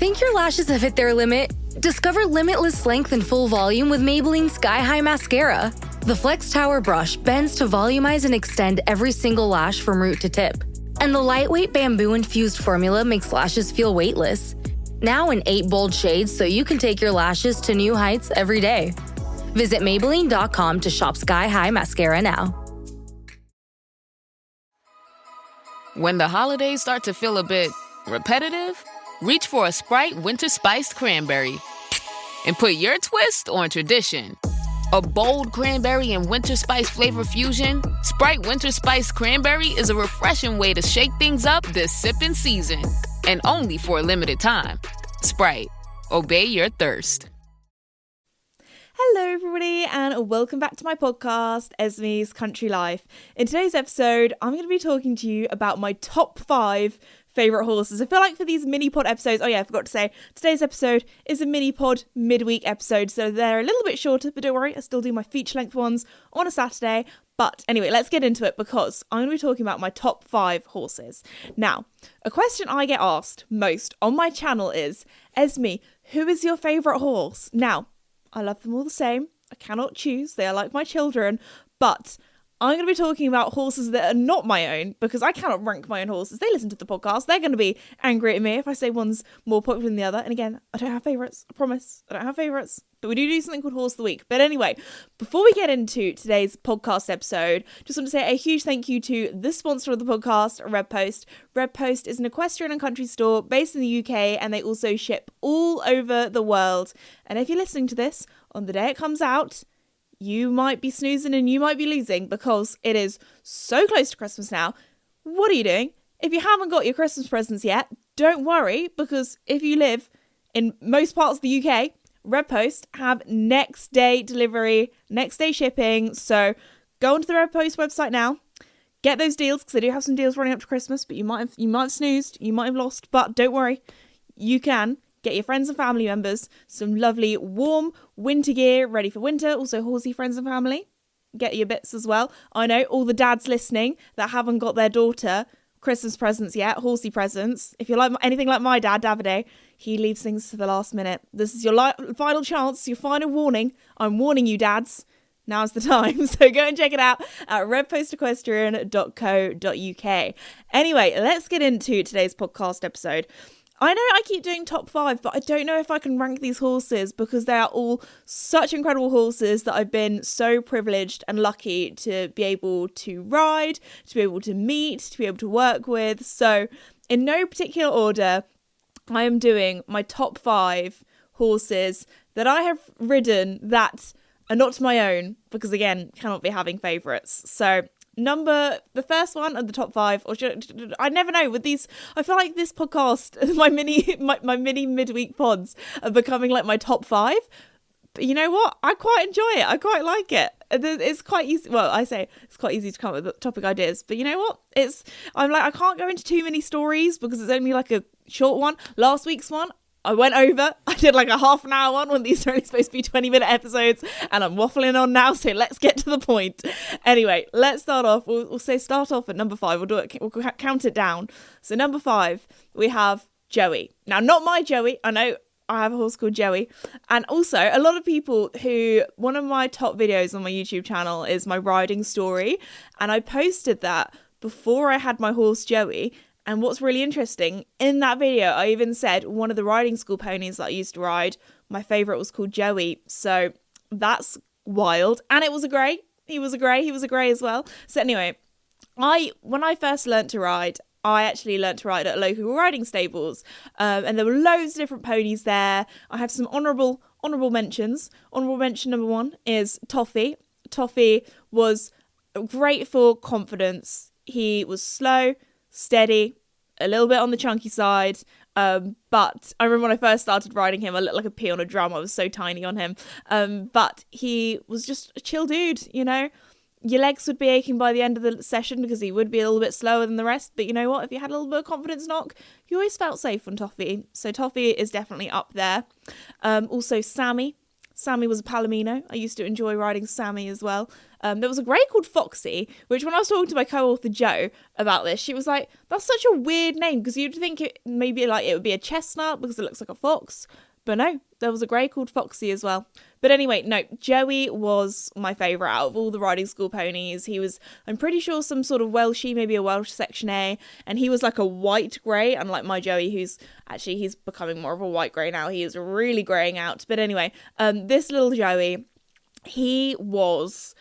Think your lashes have hit their limit? Discover limitless length and full volume with Maybelline Sky High Mascara. The Flex Tower brush bends to volumize and extend every single lash from root to tip. And the lightweight bamboo-infused formula makes lashes feel weightless. Now in 8 bold shades so you can take your lashes to new heights every day. Visit Maybelline.com to shop Sky High Mascara now. When the holidays start to feel a bit repetitive, reach for a Sprite Winter Spiced Cranberry and put your twist on tradition. A bold cranberry and winter spice flavor fusion, Sprite Winter Spiced Cranberry is a refreshing way to shake things up this sipping season. And only for a limited time. Sprite, obey your thirst. Hello everybody and welcome back to my podcast, Esme's Country Life. In today's episode, I'm going to be talking to you about my top 5 favourite horses. I feel like for these mini pod episodes, I forgot to say, today's episode is a mini pod midweek episode, so they're a little bit shorter, but don't worry, I still do my feature length ones on a Saturday. But anyway, let's get into it because I'm going to be talking about my top 5 horses. Now, a question I get asked most on my channel is, Esme, who is your favourite horse? Now, I love them all the same. I cannot choose. They are like my children. But I'm going to be talking about horses that are not my own because I cannot rank my own horses. They listen to the podcast. They're going to be angry at me if I say one's more popular than the other. And again, I don't have favourites. I promise. I don't have favourites. But we do something called Horse of the Week. But anyway, before we get into today's podcast episode, just want to say a huge thank you to the sponsor of the podcast, Red Post. Red Post is an equestrian and country store based in the UK, and they also ship all over the world. And if you're listening to this on the day it comes out, you might be snoozing and you might be losing because it is so close to Christmas now. What are you doing? If you haven't got your Christmas presents yet, don't worry, because if you live in most parts of the UK, Red Post have next day delivery, next day shipping. So go onto the Red Post website now, get those deals because they do have some deals running up to Christmas. But you might have snoozed, you might have lost, but don't worry, you can get your friends and family members some lovely warm winter gear ready for winter. Also horsey friends and family, get your bits as well. I know all the dads listening that haven't got their daughter Christmas presents yet, horsey presents. If you're like anything like my dad, Davide, he leaves things to the last minute. This is your final chance, your final warning. I'm warning you, dads. Now's the time. So go and check it out at redpostequestrian.co.uk. Anyway, let's get into today's podcast episode. I know I keep doing top 5, but I don't know if I can rank these horses because they are all such incredible horses that I've been so privileged and lucky to be able to ride, to be able to meet, to be able to work with. So in no particular order, I am doing my top 5 horses that I have ridden that are not my own because, again, cannot be having favourites. So the first one of the top 5, or I never know with these. I feel like this podcast, my mini midweek pods are becoming like my top 5. But you know what? I quite enjoy it. I quite like it. It's quite easy. Well, I say it's quite easy to come up with topic ideas, but you know what? I'm like, I can't go into too many stories because it's only like a short one. Last week's one, I went over. I did like a half an hour one when these are only supposed to be 20-minute episodes, and I'm waffling on now, so let's get to the point. Anyway, let's start off. We'll say start off at number 5. We'll do it. We'll count it down. So number 5, we have Joey. Now, not my Joey. I know I have a horse called Joey. And also, a lot of people one of my top videos on my YouTube channel is my riding story, and I posted that before I had my horse Joey. And what's really interesting, in that video, I even said one of the riding school ponies that I used to ride, my favourite was called Joey. So that's wild. And it was a grey. He was a grey as well. So anyway, when I first learnt to ride, I actually learnt to ride at local riding stables. And there were loads of different ponies there. I have some honourable mentions. Honourable mention number 1 is Toffee. Toffee was great for confidence. He was slow, steady, a little bit on the chunky side, but I remember when I first started riding him, I looked like a pea on a drum. I was so tiny on him, but he was just a chill dude. You know, your legs would be aching by the end of the session because he would be a little bit slower than the rest, but you know what, if you had a little bit of confidence knock, you always felt safe on Toffee. So Toffee is definitely up there. Also Sammy Sammy was a Palomino. I used to enjoy riding Sammy as well. There was a grey called Foxy, which when I was talking to my co-author Jo about this, she was like, that's such a weird name, because you'd think it maybe like it would be a chestnut because it looks like a fox. But no, there was a grey called Foxy as well. But anyway, no, Joey was my favourite out of all the riding school ponies. He was, I'm pretty sure, some sort of Welshie, maybe a Welsh Section A. And he was like a white grey, unlike my Joey, who's actually, he's becoming more of a white grey now. He is really greying out. But anyway, this little Joey, he was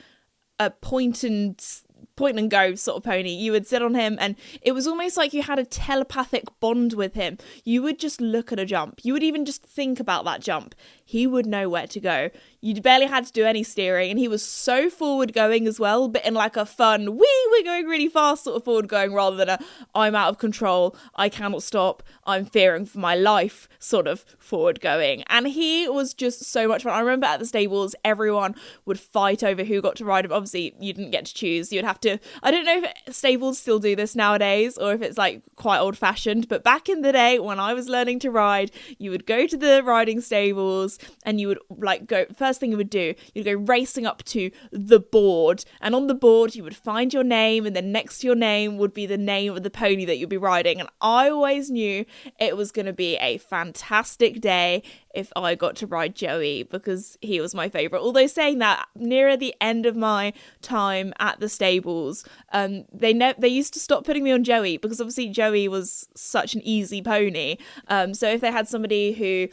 a point and go sort of pony. You would sit on him and it was almost like you had a telepathic bond with him. You would just look at a jump. You would even just think about that jump. He would know where to go. You barely had to do any steering, and he was so forward going as well, but in like a fun, we're going really fast sort of forward going, rather than a I'm out of control, I cannot stop, I'm fearing for my life sort of forward going. And he was just so much fun. I remember at the stables, everyone would fight over who got to ride him. Obviously, you didn't get to choose. You'd have to, I don't know if stables still do this nowadays or if it's like quite old fashioned, but back in the day when I was learning to ride, you would go to the riding stables and you would like go, first thing you would do, you'd go racing up to the board, and on the board you would find your name, and then next to your name would be the name of the pony that you'd be riding. And I always knew it was going to be a fantastic day if I got to ride Joey, because he was my favourite. Although saying that, nearer the end of my time at the stables, they used to stop putting me on Joey, because obviously Joey was such an easy pony. So if they had somebody who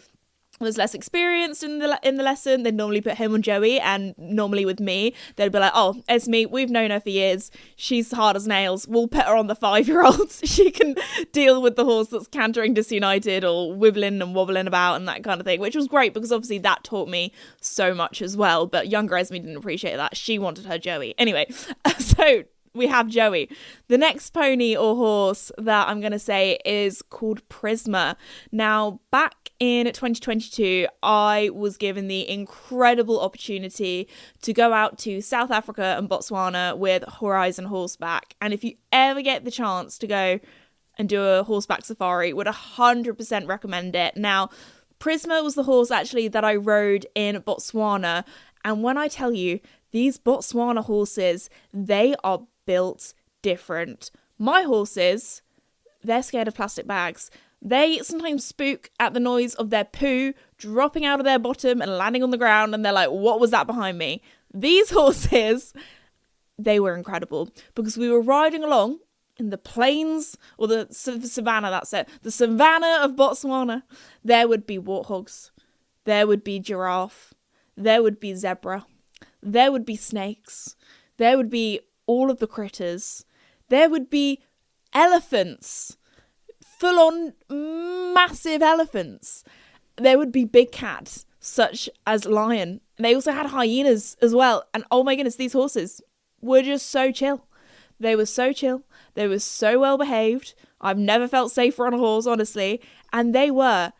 was less experienced in the lesson, they'd normally put him on Joey, and normally with me, they'd be like, oh, Esme, we've known her for years, she's hard as nails, we'll put her on the 5-year-olds, she can deal with the horse that's cantering disunited or wibbling and wobbling about and that kind of thing, which was great because obviously that taught me so much as well. But younger Esme didn't appreciate that. She wanted her Joey. Anyway, so we have Joey. The next pony or horse that I'm going to say is called Prisma. Now, back in 2022, I was given the incredible opportunity to go out to South Africa and Botswana with Horizon Horseback. And if you ever get the chance to go and do a horseback safari, would 100% recommend it. Now, Prisma was the horse actually that I rode in Botswana. And when I tell you, these Botswana horses, they are built different. My horses, they're scared of plastic bags. They sometimes spook at the noise of their poo dropping out of their bottom and landing on the ground, and they're like, what was that behind me? These horses, they were incredible, because we were riding along in the plains, or the savannah, that's it, the savannah of Botswana. There would be warthogs, there would be giraffe, there would be zebra, there would be snakes, there would be all of the critters, there would be elephants, full-on massive elephants. There would be big cats, such as lion. They also had hyenas as well. And oh my goodness, these horses were just so chill. They were so chill. They were so well behaved. I've never felt safer on a horse, honestly. And they were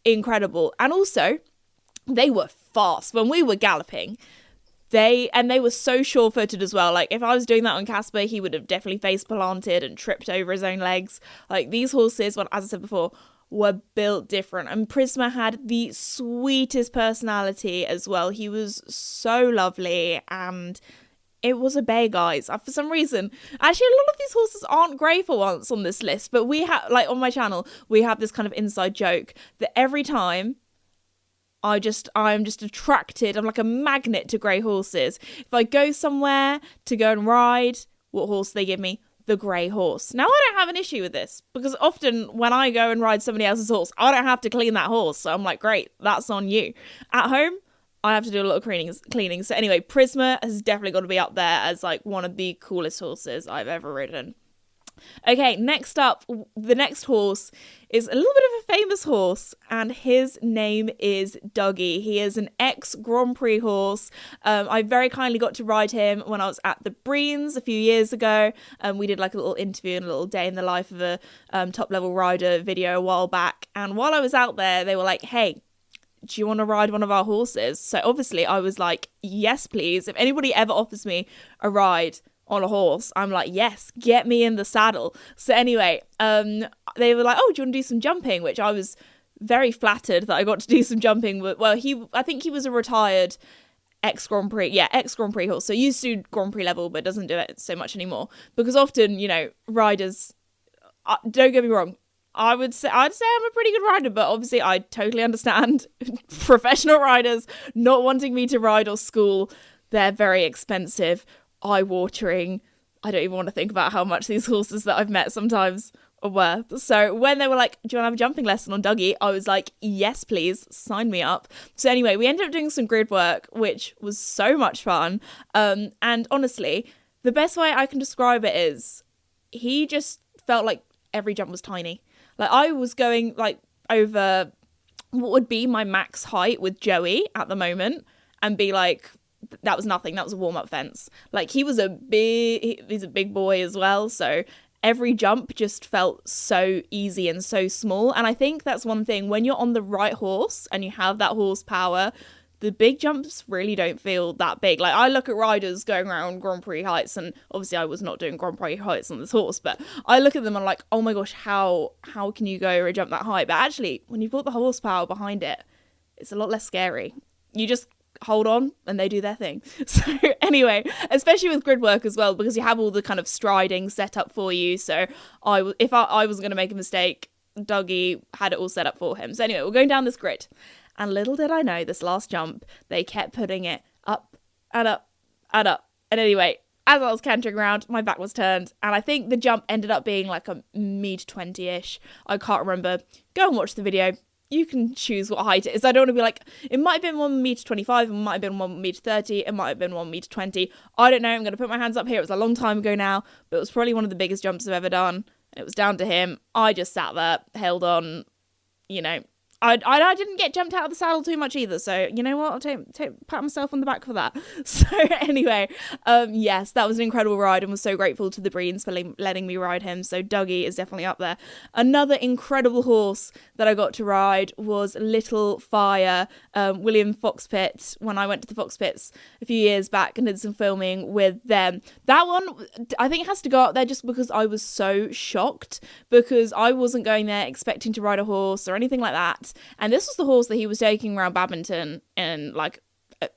incredible. And also, they were fast. When we were galloping, they were so sure-footed as well. Like, if I was doing that on Casper, he would have definitely face-planted and tripped over his own legs. Like, these horses, well, as I said before, were built different. And Prisma had the sweetest personality as well. He was so lovely, and it was a bay, guys. For some reason, actually, a lot of these horses aren't grey for once on this list, but we have, like, on my channel, we have this kind of inside joke that every time I'm just attracted. I'm like a magnet to grey horses. If I go somewhere to go and ride, what horse do they give me? The grey horse. Now, I don't have an issue with this, because often when I go and ride somebody else's horse, I don't have to clean that horse. So I'm like, great, that's on you. At home, I have to do a lot of cleaning. So anyway, Prisma has definitely got to be up there as like one of the coolest horses I've ever ridden. Okay, next up, the next horse is a little bit of a famous horse, and his name is Dougie. He is an ex-Grand Prix horse. I very kindly got to ride him when I was at the Breens a few years ago. We did like a little interview and a little day in the life of a top-level rider video a while back. And while I was out there, they were like, hey, do you want to ride one of our horses? So obviously I was like, yes, please. If anybody ever offers me a ride on a horse, I'm like, yes, get me in the saddle. So anyway, they were like, oh, do you want to do some jumping? Which I was very flattered that I got to do some jumping. Well, I think he was a retired ex-Grand Prix horse. So used to do Grand Prix level, but doesn't do it so much anymore. Because often, riders, don't get me wrong, I'd say I'm a pretty good rider, but obviously I totally understand professional riders not wanting me to ride or school. They're very expensive, eye-watering. I don't even want to think about how much these horses that I've met sometimes are worth. So when they were like, do you want to have a jumping lesson on Dougie? I was like, yes, please, sign me up. So anyway, we ended up doing some grid work, which was so much fun. And honestly, the best way I can describe it is he just felt like every jump was tiny. Like I was going like over what would be my max height with Joey at the moment and be like, that was nothing. That was a warm-up fence. Like he's a big boy as well. So every jump just felt so easy and so small. And I think that's one thing when you're on the right horse and you have that horsepower, the big jumps really don't feel that big. Like I look at riders going around Grand Prix heights, and obviously I was not doing Grand Prix heights on this horse, but I look at them and I'm like, oh my gosh, how can you go or jump that high? But actually, when you've got the horsepower behind it, it's a lot less scary. You just hold on and they do their thing. So anyway, especially with grid work as well, because you have all the kind of striding set up for you. So if I was going to make a mistake, Dougie had it all set up for him. So anyway, we're going down this grid. And little did I know, this last jump, they kept putting it up and up and up. And anyway, as I was cantering around, my back was turned. And I think the jump ended up being like a mid 20-ish. I can't remember. Go and watch the video. You can choose what height it is. I don't want to be like, it might have been 1.25 m, it might have been 1.30 m, it might have been 1.20 m. I don't know. I'm going to put my hands up here. It was a long time ago now, but it was probably one of the biggest jumps I've ever done. It was down to him. I just sat there, held on, I didn't get jumped out of the saddle too much either, so you know what, I'll pat myself on the back for that. So anyway, yes, that was an incredible ride and was so grateful to the Breens for letting me ride him. So Dougie is definitely up there. Another incredible horse that I got to ride was Little Fire, William Foxpit, when I went to the Foxpits a few years back and did some filming with them. That one, I think, has to go up there just because I was so shocked, because I wasn't going there expecting to ride a horse or anything like that. And this was the horse that he was taking around Badminton in like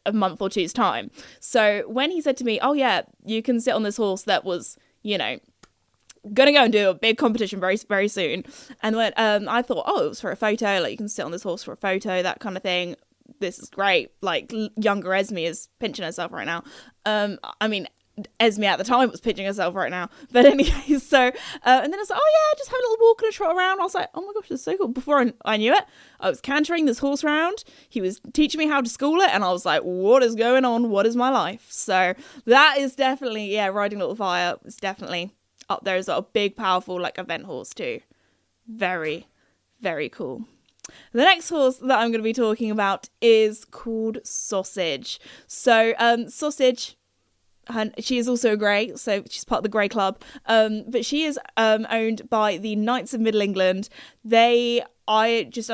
a month or two's time. So when he said to me, oh yeah, you can sit on this horse that was, gonna go and do a big competition very, very soon. And when I thought, oh, it was for a photo, like you can sit on this horse for a photo, that kind of thing. This is great. Like younger Esme is pinching herself right now. Esme at the time was pinching herself right now. But anyway, so, and then I was like, oh yeah, just have a little walk and a trot around. I was like, oh my gosh, this is so cool. Before I knew it, I was cantering this horse around. He was teaching me how to school it. And I was like, what is going on? What is my life? So that is definitely, riding Little Fire is definitely up there as well. A big, powerful, like event horse too. Very, very cool. The next horse that I'm going to be talking about is called Sausage. So, Sausage, she is also a grey, so she's part of the Grey Club, but she is owned by the Knights of Middle England. I'm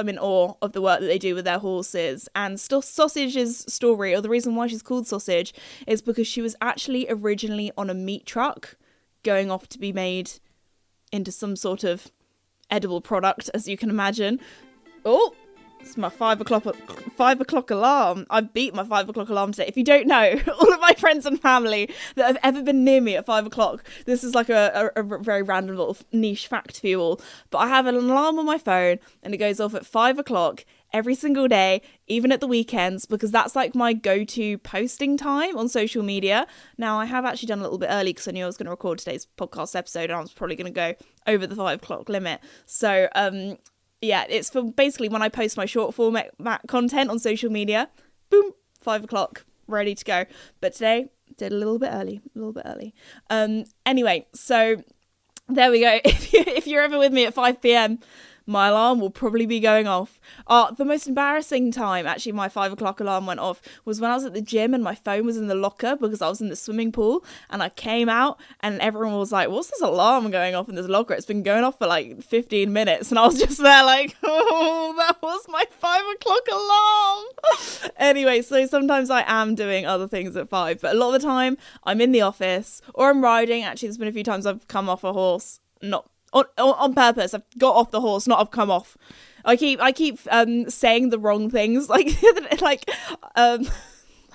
in awe of the work that they do with their horses, and Sausage's story, or the reason why she's called Sausage, is because she was actually originally on a meat truck going off to be made into some sort of edible product, as you can imagine. Oh, it's my 5 o'clock alarm. I beat my 5 o'clock alarm today. If you don't know, all of my friends and family that have ever been near me at 5 o'clock, this is like a very random little niche fact for you all. But I have an alarm on my phone and it goes off at 5 o'clock every single day, even at the weekends, because that's like my go-to posting time on social media. Now, I have actually done a little bit early because I knew I was going to record today's podcast episode and I was probably going to go over the 5 o'clock limit. So, yeah, it's for basically when I post my short format content on social media, boom, 5 o'clock, ready to go. But today, did a little bit early. Anyway, so there we go. If you're ever with me at 5 p.m, my alarm will probably be going off. The most embarrassing time, actually, my 5 o'clock alarm went off was when I was at the gym and my phone was in the locker because I was in the swimming pool, and I came out and everyone was like, what's this alarm going off in this locker? It's been going off for like 15 minutes. And I was just there like, oh, that was my 5 o'clock alarm. Anyway, so sometimes I am doing other things at 5, but a lot of the time I'm in the office or I'm riding. Actually, there's been a few times I've come off a horse, not on purpose. I've got off the horse, not I've come off. I keep saying the wrong things. Like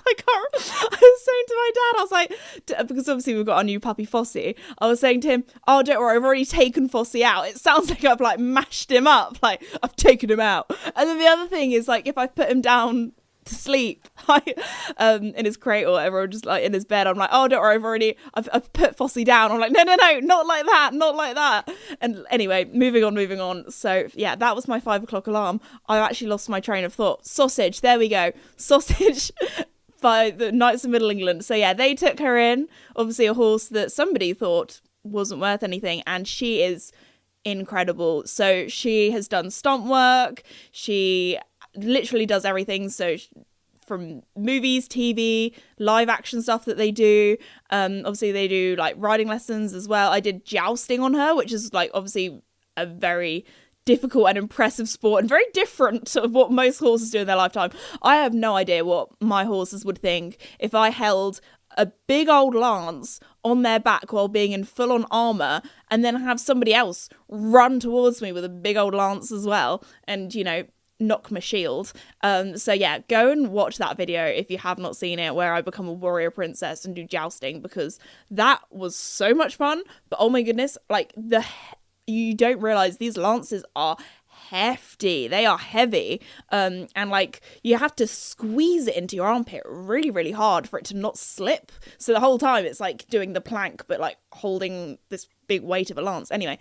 I can't. I was saying to my dad, I was like, because obviously we've got our new puppy Fossey. I was saying to him, "Oh, don't worry, I've already taken Fossey out." It sounds like I've like mashed him up, like I've taken him out. And then the other thing is like if I put him down to sleep, in his crate or whatever, or just like in his bed, I'm like, "Oh, don't worry, I've put Fossey down." I'm like, no, not like that. And anyway, moving on. So yeah, that was my 5 o'clock alarm. I actually lost my train of thought. Sausage, there we go. Sausage. By the Knights of Middle England. So yeah, they took her in. Obviously a horse that somebody thought wasn't worth anything, and she is incredible. So she has done stunt work. She literally does everything. So from movies, TV, live action stuff that they do. Obviously they do like riding lessons as well. I did jousting on her, which is like obviously a very difficult and impressive sport and very different to what most horses do in their lifetime. I have no idea what my horses would think if I held a big old lance on their back while being in full-on armour and then have somebody else run towards me with a big old lance as well and, you know, knock my shield. So yeah, go and watch that video if you have not seen it, where I become a warrior princess and do jousting, because that was so much fun. But oh my goodness, like you don't realize these lances are hefty. They are heavy. And like you have to squeeze it into your armpit really, really hard for it to not slip. So the whole time it's like doing the plank, but like holding this big weight of a lance. Anyway,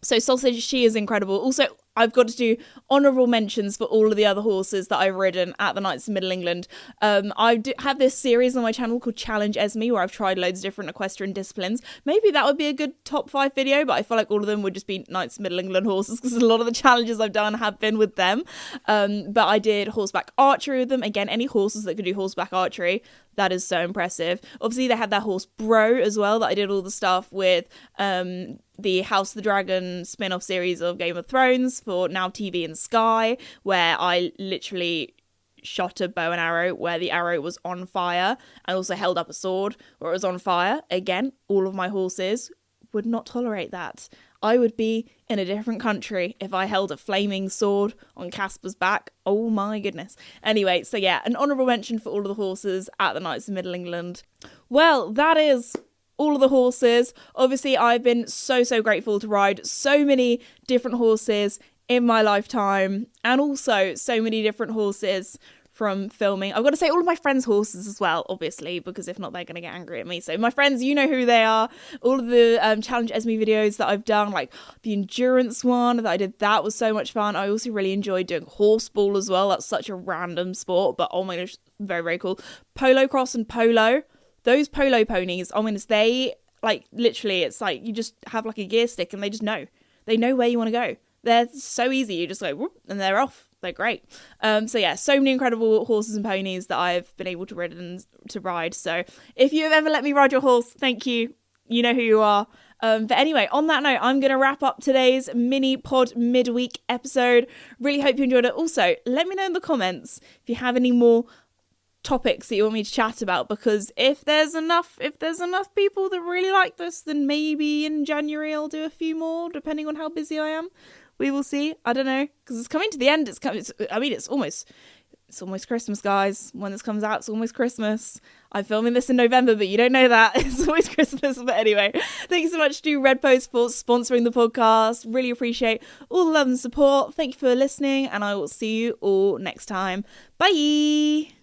so Sausage, she is incredible. Also, I've got to do honourable mentions for all of the other horses that I've ridden at the Knights of Middle England. I have this series on my channel called Challenge Esme, where I've tried loads of different equestrian disciplines. Maybe that would be a good top 5 video, but I feel like all of them would just be Knights of Middle England horses, because a lot of the challenges I've done have been with them. But I did horseback archery with them. Again, any horses that could do horseback archery, that is so impressive. Obviously, they had their horse Bro as well, that I did all the stuff with. The House of the Dragon spin-off series of Game of Thrones for Now TV and Sky, where I literally shot a bow and arrow where the arrow was on fire. I also held up a sword where it was on fire. Again, all of my horses would not tolerate that. I would be in a different country if I held a flaming sword on Casper's back. Oh my goodness. Anyway, so yeah, an honourable mention for all of the horses at the Knights of Middle England. Well, that is all of the horses. Obviously, I've been so grateful to ride so many different horses in my lifetime, and also so many different horses from filming. I've got to say all of my friends' horses as well, obviously, because if not, they're going to get angry at me. So my friends, you know who they are. All of the Challenge Esme videos that I've done, like the endurance one that I did, that was so much fun. I also really enjoyed doing horseball as well. That's such a random sport, but oh my gosh, very, very cool. Polo cross and polo. Those polo ponies, oh my goodness, they, like, literally, it's like you just have like a gear stick and they just know. They know where you want to go. They're so easy. You just go, whoop, and they're off. They're great. So yeah, so many incredible horses and ponies that I've been able to ride. So if you have ever let me ride your horse, thank you. You know who you are. But anyway, on that note, I'm going to wrap up today's mini pod midweek episode. Really hope you enjoyed it. Also, let me know in the comments if you have any more topics that you want me to chat about, because if there's enough people that really like this, then maybe in January I'll do a few more, depending on how busy I am. We will see. I don't know, because it's coming to the end. It's almost Christmas, guys. When this comes out, it's almost Christmas. I'm filming this in November, but you don't know that. It's always Christmas. But anyway, thank you so much to Red Post for sponsoring the podcast. Really appreciate all the love and support. Thank you for listening, and I will see you all next time. Bye!